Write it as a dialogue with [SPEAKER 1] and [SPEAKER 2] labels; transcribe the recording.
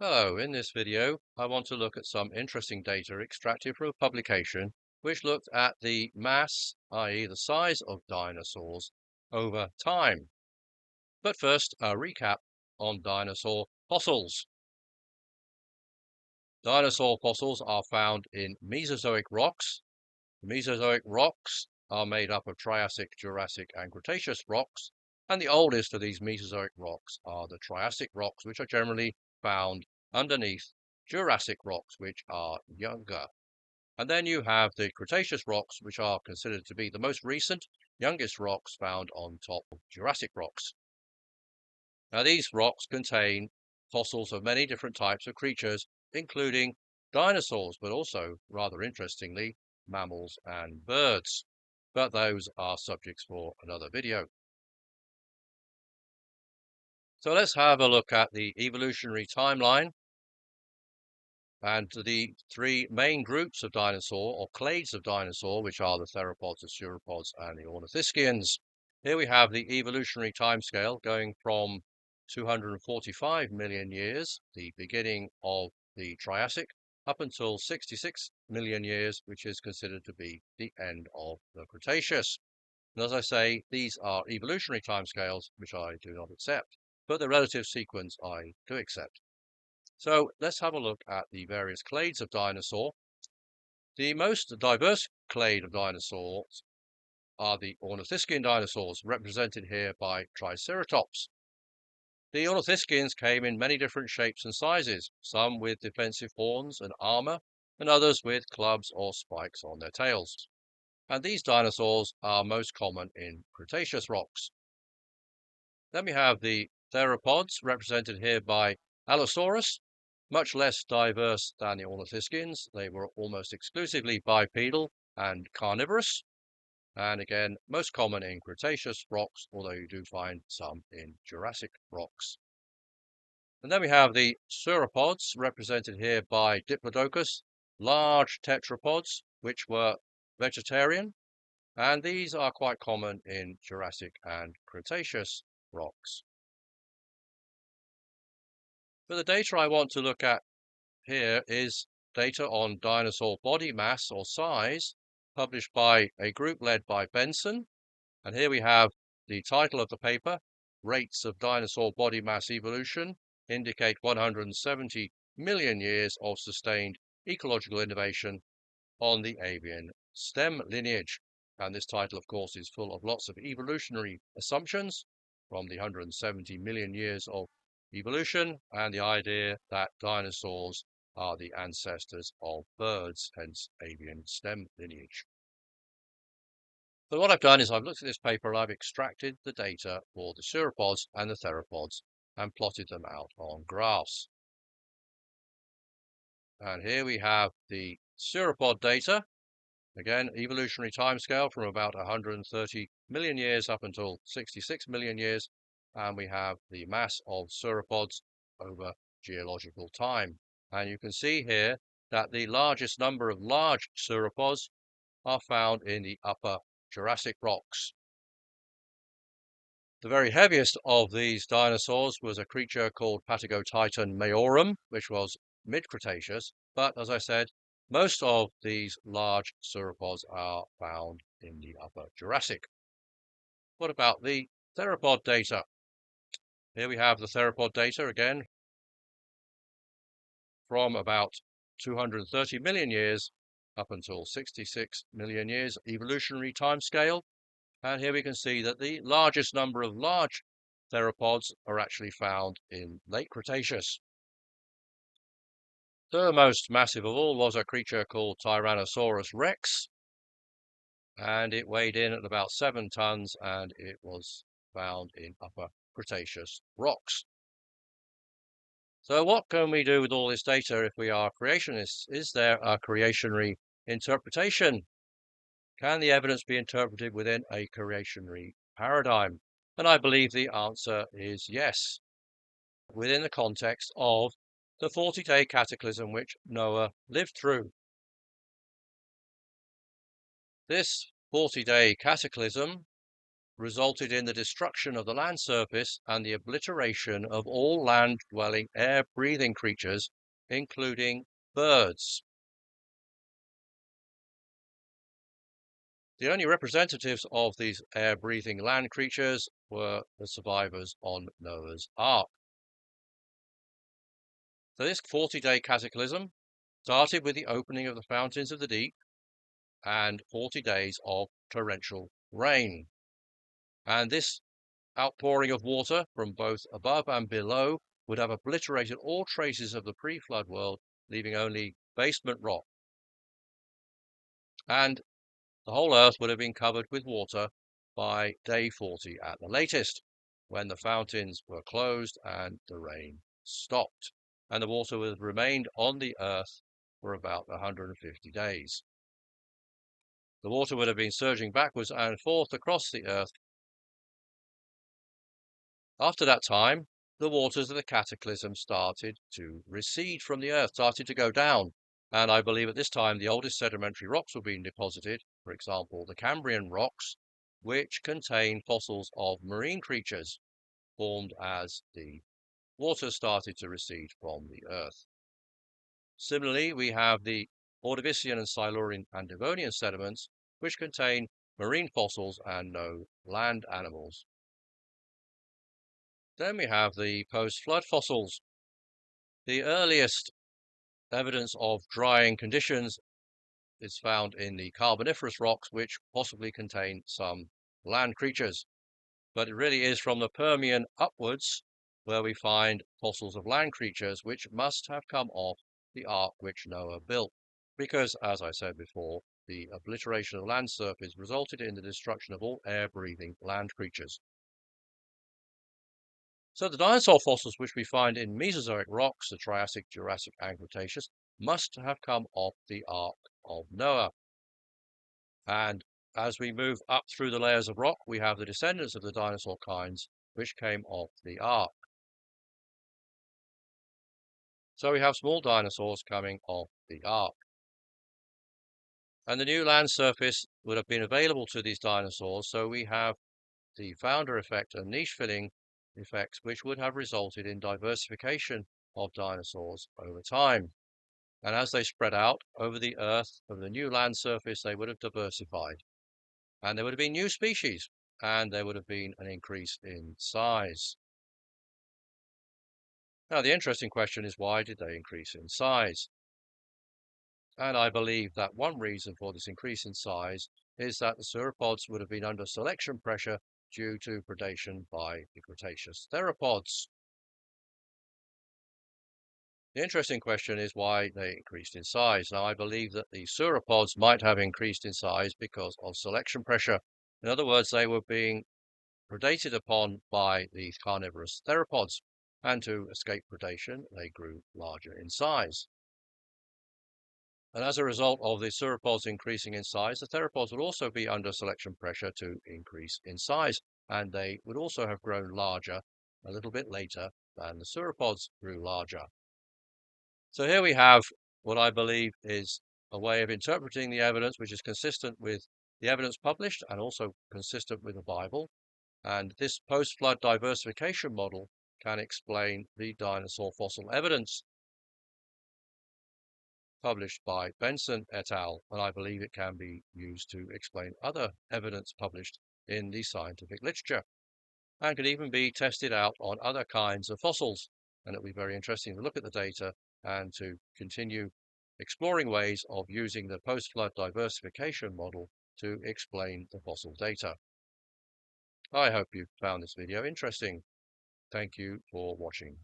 [SPEAKER 1] Hello, in this video I want to look at some interesting data extracted from a publication which looked at the mass, i.e. the size of dinosaurs over time. But first, a recap on dinosaur fossils. Dinosaur fossils are found in Mesozoic rocks. The Mesozoic rocks are made up of Triassic, Jurassic and Cretaceous rocks, and the oldest of these Mesozoic rocks are the Triassic rocks, which are generally found underneath Jurassic rocks, which are younger. And then you have the Cretaceous rocks, which are considered to be the most recent, youngest rocks found on top of Jurassic rocks. Now, these rocks contain fossils of many different types of creatures, including dinosaurs, but also, rather interestingly, mammals and birds. But those are subjects for another video. So let's have a look at the evolutionary timeline and the three main groups of dinosaur, or clades of dinosaur, which are the theropods, the sauropods, and the ornithischians. Here we have the evolutionary timescale going from 245 million years, the beginning of the Triassic, up until 66 million years, which is considered to be the end of the Cretaceous. And as I say, these are evolutionary timescales, which I do not accept, but the relative sequence I do accept. So let's have a look at the various clades of dinosaur. The most diverse clade of dinosaurs are the ornithischian dinosaurs, represented here by Triceratops. The ornithischians came in many different shapes and sizes, some with defensive horns and armor, and others with clubs or spikes on their tails. And these dinosaurs are most common in Cretaceous rocks. Then we have the theropods, represented here by Allosaurus, much less diverse than the ornithischians. They were almost exclusively bipedal and carnivorous, and again, most common in Cretaceous rocks, although you do find some in Jurassic rocks. And then we have the sauropods, represented here by Diplodocus, large tetrapods, which were vegetarian, and these are quite common in Jurassic and Cretaceous rocks. But the data I want to look at here is data on dinosaur body mass or size, published by a group led by Benson. And here we have the title of the paper, Rates of Dinosaur Body Mass Evolution Indicate 170 million years of sustained ecological innovation on the avian stem lineage. And this title, of course, is full of lots of evolutionary assumptions from the 170 million years of evolution and the idea that dinosaurs are the ancestors of birds, hence avian stem lineage. So what I've done is I've looked at this paper and I've extracted the data for the sauropods and the theropods and plotted them out on graphs. And here we have the sauropod data. Again, evolutionary timescale from about 130 million years up until 66 million years. And we have the mass of sauropods over geological time. And you can see here that the largest number of large sauropods are found in the upper Jurassic rocks. The very heaviest of these dinosaurs was a creature called Patagotitan majorum, which was mid-Cretaceous, but as I said, most of these large sauropods are found in the upper Jurassic. What about the theropod data? Here we have the theropod data again from about 230 million years up until 66 million years evolutionary timescale. And here we can see that the largest number of large theropods are actually found in late Cretaceous. The most massive of all was a creature called Tyrannosaurus rex, and it weighed in at about 7 tons, and it was found in upper Cretaceous rocks. So what can we do with all this data if we are creationists? Is there a creationary interpretation? Can the evidence be interpreted within a creationary paradigm? And I believe the answer is yes, within the context of the 40-day cataclysm which Noah lived through. This 40-day cataclysm resulted in the destruction of the land surface and the obliteration of all land-dwelling, air-breathing creatures, including birds. The only representatives of these air-breathing land creatures were the survivors on Noah's Ark. So this 40-day cataclysm started with the opening of the fountains of the deep and 40 days of torrential rain. And this outpouring of water from both above and below would have obliterated all traces of the pre-flood world, leaving only basement rock. And the whole earth would have been covered with water by day 40 at the latest, when the fountains were closed and the rain stopped. And the water would have remained on the earth for about 150 days. The water would have been surging backwards and forth across the earth. After that time, the waters of the cataclysm started to recede from the earth, started to go down. And I believe at this time the oldest sedimentary rocks were being deposited, for example, the Cambrian rocks, which contain fossils of marine creatures formed as the water started to recede from the earth. Similarly, we have the Ordovician and Silurian and Devonian sediments, which contain marine fossils and no land animals. Then we have the post-flood fossils. The earliest evidence of drying conditions is found in the Carboniferous rocks, which possibly contain some land creatures. But it really is from the Permian upwards where we find fossils of land creatures which must have come off the ark which Noah built. Because, as I said before, the obliteration of the land surface resulted in the destruction of all air-breathing land creatures. So the dinosaur fossils which we find in Mesozoic rocks, the Triassic, Jurassic, and Cretaceous, must have come off the Ark of Noah. And as we move up through the layers of rock, we have the descendants of the dinosaur kinds which came off the Ark. So we have small dinosaurs coming off the Ark. And the new land surface would have been available to these dinosaurs, so we have the founder effect and niche filling effects, which would have resulted in diversification of dinosaurs over time. And as they spread out over the earth, over the new land surface, they would have diversified. And there would have been new species, and there would have been an increase in size. Now, the interesting question is, why did they increase in size? And I believe that one reason for this increase in size is that the sauropods would have been under selection pressure due to predation by the Cretaceous theropods. The interesting question is why they increased in size. Now, I believe that the sauropods might have increased in size because of selection pressure. In other words, they were being predated upon by these carnivorous theropods, and to escape predation, they grew larger in size. And as a result of the sauropods increasing in size, the theropods would also be under selection pressure to increase in size, and they would also have grown larger a little bit later than the sauropods grew larger. So here we have what I believe is a way of interpreting the evidence which is consistent with the evidence published and also consistent with the Bible. And this post-flood diversification model can explain the dinosaur fossil evidence published by Benson et al. And I believe it can be used to explain other evidence published in the scientific literature, and can even be tested out on other kinds of fossils. And it'll be very interesting to look at the data and to continue exploring ways of using the post-flood diversification model to explain the fossil data. I hope you found this video interesting. Thank you for watching.